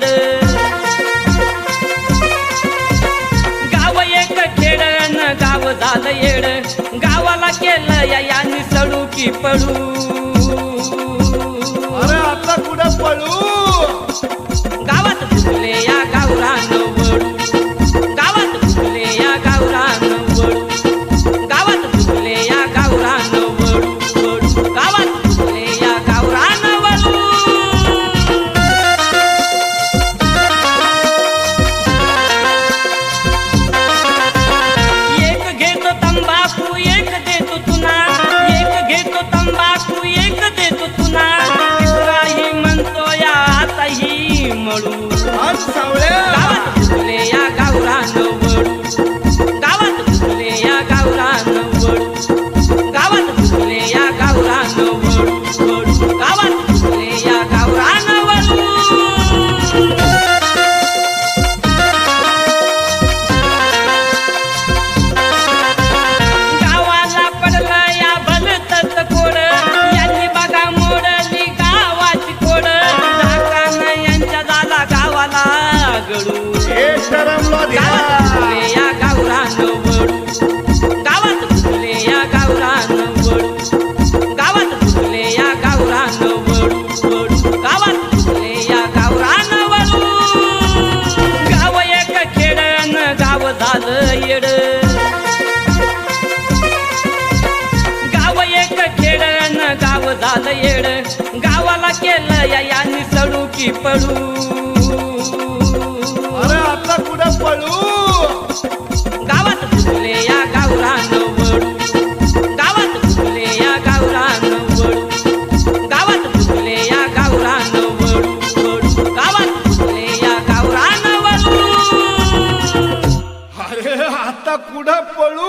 येड गाव एक खेड न गाव झालं येड गावाला केलं यांनी सडू की पडू अरे आता कुठं पळू गावात फुले या गावरान वळू गावात फुले या गावरान वळू गावात फुले या गावरान वळू वळू गावात फुले या गावरान वळू एक घेतो तंबाखू एक देतो तुना एक घेतो तंबाखू एक देतो तुना तिसराही म्हणतो या आताही मळू गावात फुले या गावरान वळू गावात फुले या गावरान वळू गावात फुले या गावरान वळू वळू गावात फुले या गावरान वळू गावाला पडलं या भलतच कोड यांनी बघा मोडली गावाची कोड झाकानं यांच्या झाला गावाला गडू गावात फुले या गावरान वळू गावात फुले या गावरान वळू गावात फुले या गावरान वळू वळू गावात फुले या गावरान वळू गाव एक खेड न गाव झालं येड गाव एक खेड न गाव झालं येड गावाला केलं यांनी सडू की पडू अरे आता कुठं पळू गावात फुले या गावरान वळू गावात फुले या गावरान वळू गावात फुले या गावरान वळू वळू गावात फुले या गावरान वळू अरे आता कुठं पळू